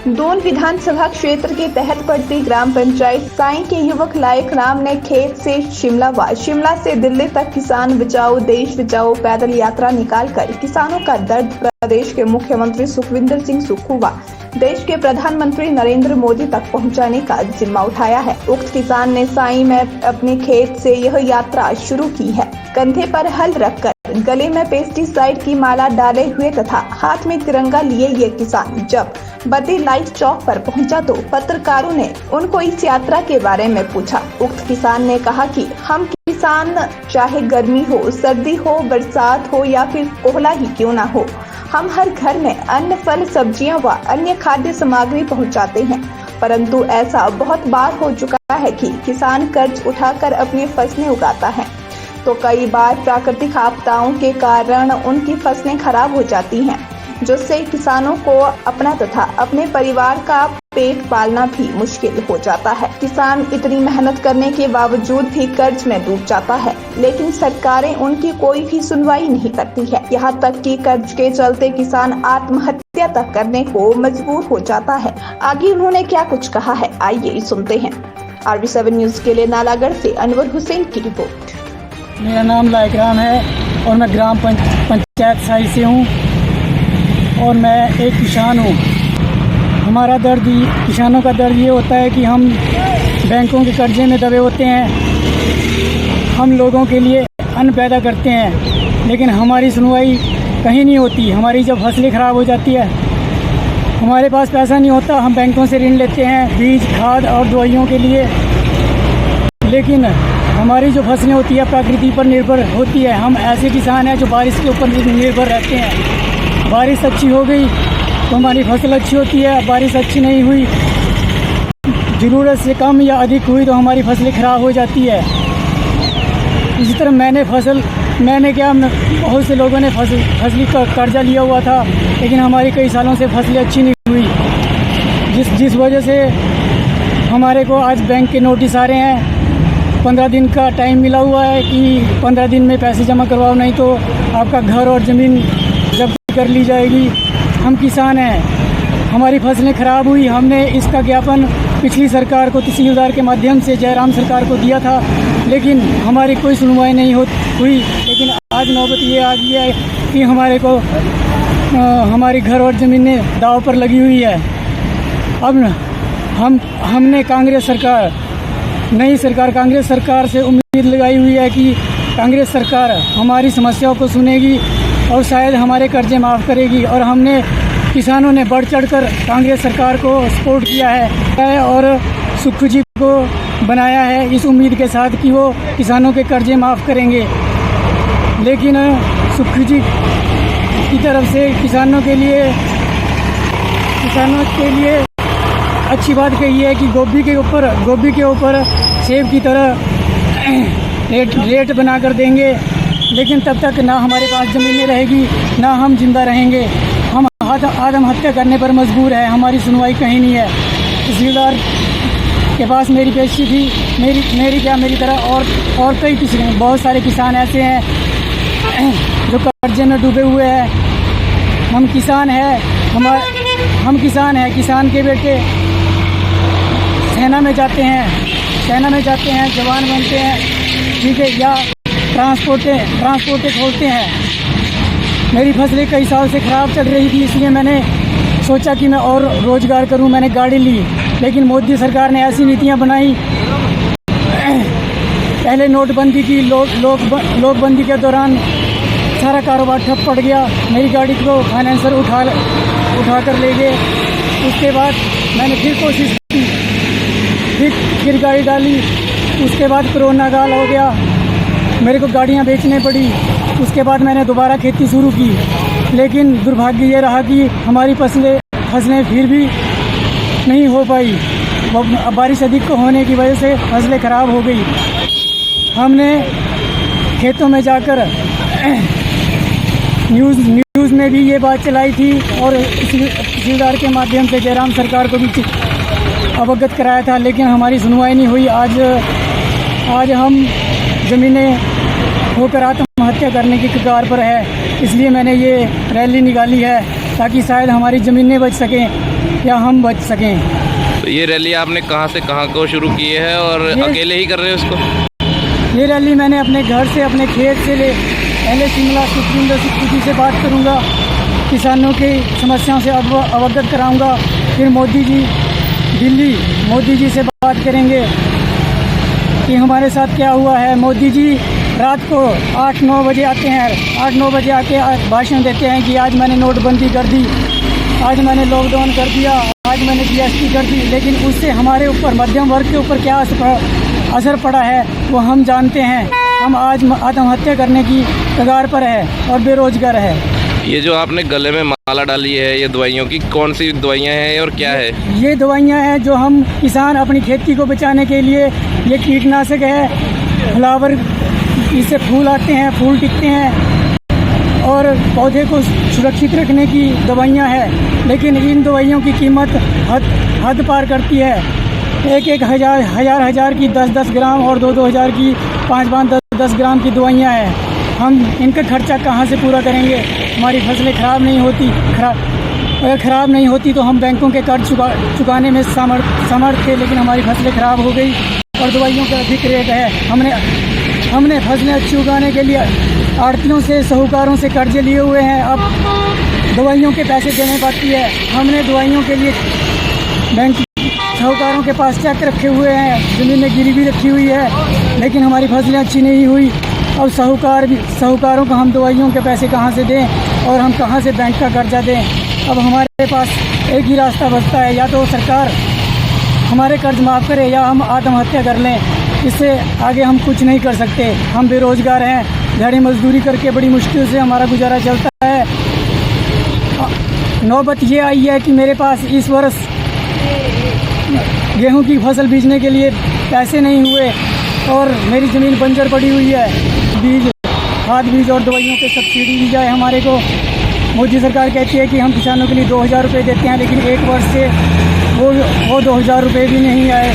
दून विधानसभा क्षेत्र के तहत पड़ती ग्राम पंचायत साई के युवक लायक राम ने खेत से शिमला व शिमला से दिल्ली तक किसान बचाओ देश बचाओ पैदल यात्रा निकालकर किसानों का दर्द प्रदेश के मुख्यमंत्री सुखविंदर सिंह सुक्खू व देश के प्रधानमंत्री नरेंद्र मोदी तक पहुंचाने का जिम्मा उठाया है। उक्त किसान ने साई में अपने खेत से यह यात्रा शुरू की है। कंधे पर हल रखकर गले में पेस्टिसाइड की माला डाले हुए तथा हाथ में तिरंगा लिए ये किसान जब बद्दी लाइट चौक पर पहुंचा तो पत्रकारों ने उनको इस यात्रा के बारे में पूछा। उक्त किसान ने कहा कि हम किसान चाहे गर्मी हो, सर्दी हो, बरसात हो या फिर कोहरा ही क्यों ना हो, हम हर घर में अन्न, फल, सब्जियां व अन्य खाद्य सामग्री पहुंचाते हैं। परंतु ऐसा बहुत बार हो चुका है कि किसान कर्ज उठाकर अपनी फसलें उगाता है तो कई बार प्राकृतिक आपदाओं के कारण उनकी फसलें खराब हो जाती हैं, जिससे किसानों को अपना तथा अपने परिवार का पेट पालना भी मुश्किल हो जाता है। किसान इतनी मेहनत करने के बावजूद भी कर्ज में डूब जाता है, लेकिन सरकारें उनकी कोई भी सुनवाई नहीं करती है। यहाँ तक कि कर्ज के चलते किसान आत्महत्या तक करने को मजबूर हो जाता है। आगे उन्होंने क्या कुछ कहा है, आइए सुनते हैं। RV7 न्यूज के लिए नालागढ़ से अनवर हुसैन की रिपोर्ट। मेरा नाम लायक राम है और मैं ग्राम पंचायत साई से हूँ और मैं एक किसान हूँ। हमारा दर्द, किसानों का दर्द ये होता है कि हम बैंकों के कर्जे में दबे होते हैं। हम लोगों के लिए अन्न पैदा करते हैं, लेकिन हमारी सुनवाई कहीं नहीं होती। हमारी जब फसलें ख़राब हो जाती है, हमारे पास पैसा नहीं होता, हम बैंकों से ऋण लेते हैं बीज, खाद और दवाइयों के लिए, लेकिन हमारी जो फसलें होती है प्रकृति पर निर्भर होती है। हम ऐसे किसान हैं जो बारिश के ऊपर निर्भर रहते हैं। बारिश अच्छी हो गई तो हमारी फसल अच्छी होती है, बारिश अच्छी नहीं हुई, ज़रूरत से कम या अधिक हुई तो हमारी फसलें ख़राब हो जाती है। इसी तरह बहुत से लोगों ने फसली का कर्जा लिया हुआ था, लेकिन हमारी कई सालों से फसलें अच्छी नहीं हुई, जिस वजह से हमारे को आज बैंक के नोटिस आ रहे हैं। 15 दिन का टाइम मिला हुआ है कि 15 दिन में पैसे जमा करवाओ, नहीं तो आपका घर और ज़मीन जब्त कर ली जाएगी। हम किसान हैं, हमारी फसलें ख़राब हुई, हमने इसका ज्ञापन पिछली सरकार को तहसीलदार के माध्यम से जयराम सरकार को दिया था, लेकिन हमारी कोई सुनवाई नहीं हुई। लेकिन आज नौबत ये आ गई है कि हमारी घर और ज़मीनें दाव पर लगी हुई है। अब हमने कांग्रेस सरकार से उम्मीद लगाई हुई है कि कांग्रेस सरकार हमारी समस्याओं को सुनेगी और शायद हमारे कर्जे माफ़ करेगी। और हमने किसानों ने बढ़ चढ़कर कांग्रेस सरकार को सपोर्ट किया है और सुक्खू जी को बनाया है इस उम्मीद के साथ कि वो किसानों के कर्जे माफ़ करेंगे। लेकिन सुक्खू जी की तरफ से किसानों के लिए अच्छी बात कही है कि गोभी के ऊपर सेब की तरह रेट बना कर देंगे, लेकिन तब तक ना हमारे पास ज़मीनें रहेगी ना हम जिंदा रहेंगे। हम आत्महत्या करने पर मजबूर है, हमारी सुनवाई कहीं नहीं है। तहसीलदार के पास मेरी पेशी थी, मेरी तरह और कई बहुत सारे किसान ऐसे हैं जो कर्जे में डूबे हुए हैं। हम किसान हैं, किसान के बेटे सेना में जाते हैं, जवान बनते हैं, ठीक है, या ट्रांसपोर्टे खोलते हैं। मेरी फसलें कई साल से ख़राब चल रही थी, इसलिए मैंने सोचा कि मैं और रोज़गार करूं, मैंने गाड़ी ली। लेकिन मोदी सरकार ने ऐसी नीतियां बनाई, पहले नोटबंदी की, लोकबंदी के दौरान सारा कारोबार ठप पड़ गया। मेरी गाड़ी को फाइनेंसर उठा कर ले गए। उसके बाद मैंने फिर कोशिश की, फिर गाड़ी डाली। उसके बाद कोरोना काल हो गया, मेरे को गाड़ियां बेचने पड़ी। उसके बाद मैंने दोबारा खेती शुरू की, लेकिन दुर्भाग्य ये रहा कि हमारी फसलें फिर भी नहीं हो पाई। बारिश अधिक होने की वजह से फसलें ख़राब हो गई। हमने खेतों में जाकर न्यूज़ में भी ये बात चलाई थी और तहसीलदार के माध्यम से जयराम सरकार को भी अवगत कराया था, लेकिन हमारी सुनवाई नहीं हुई। आज हम ज़मीनें होकर आत्महत्या करने की कगार पर है, इसलिए मैंने ये रैली निकाली है ताकि शायद हमारी ज़मीनें बच सकें। या हम बच सकें। तो ये रैली आपने कहाँ से कहाँ को शुरू की है और अकेले ही कर रहे हो इसको? ये रैली मैंने अपने घर से, अपने खेत से ले पहले शिमला सुप्रीम सिक्योरिटी से बात करूंगा, किसानों की समस्याओं से अवगत कराऊंगा। फिर मोदी जी, दिल्ली मोदी जी से बात करेंगे कि हमारे साथ क्या हुआ है। मोदी जी रात को 8-9 बजे आते हैं, 8-9 बजे आके भाषण देते हैं कि आज मैंने नोटबंदी कर दी, आज मैंने लॉकडाउन कर दिया, आज मैंने GST कर दी। लेकिन उससे हमारे ऊपर, मध्यम वर्ग के ऊपर क्या असर पड़ा है वो हम जानते हैं। हम आज आत्महत्या करने की कगार पर है और बेरोजगार है। ये जो आपने गले में माला डाली है, ये दवाइयों की कौन सी दवाइयाँ हैं और क्या है? ये दवाइयाँ हैं जो हम किसान अपनी खेती को बचाने के लिए, ये कीटनाशक है, फ्लावर, इससे फूल आते हैं, फूल टिकते हैं और पौधे को सुरक्षित रखने की दवाइयाँ हैं। लेकिन इन दवाइयों की कीमत हद पार करती है। एक हजार की 10-10 ग्राम और 2-2 हज़ार की 5-5, 10-10 ग्राम की दवाइयाँ हैं। हम इनका खर्चा कहाँ से पूरा करेंगे? हमारी फसलें ख़राब नहीं होती, अगर ख़राब नहीं होती तो हम बैंकों के कर्ज चुकाने में समर्थ थे, लेकिन हमारी फसलें ख़राब हो गई और दवाइयों का अधिक रेट है। हमने फसलें अच्छी उगाने के लिए आड़तियों से, साहूकारों से कर्जे लिए हुए हैं, अब दवाइयों के पैसे देने पाती है। हमने दवाइयों के लिए बैंक साहूकारों के पास चेक रखे हुए हैं, ज़मीनें गिरवी रखी हुई है, लेकिन हमारी फसलें अच्छी नहीं हुई। अब साहूकारों को हम दवाइयों के पैसे कहाँ से दें और हम कहाँ से बैंक का कर्जा दें? अब हमारे पास एक ही रास्ता बचता है, या तो सरकार हमारे कर्ज माफ़ करे या हम आत्महत्या कर लें। इससे आगे हम कुछ नहीं कर सकते। हम बेरोज़गार हैं, दिहाड़ी मजदूरी करके बड़ी मुश्किल से हमारा गुजारा चलता है। नौबत ये आई है कि मेरे पास इस वर्ष गेहूं की फसल बीजने के लिए पैसे नहीं हुए और मेरी ज़मीन बंजर पड़ी हुई है। खाद बीज और दवाइयों पे सब्सिडी दी जाए हमारे को। मोदी सरकार कहती है कि हम किसानों के लिए 2000 रुपये देते हैं, लेकिन एक वर्ष से वो 2000 रुपये भी नहीं आए।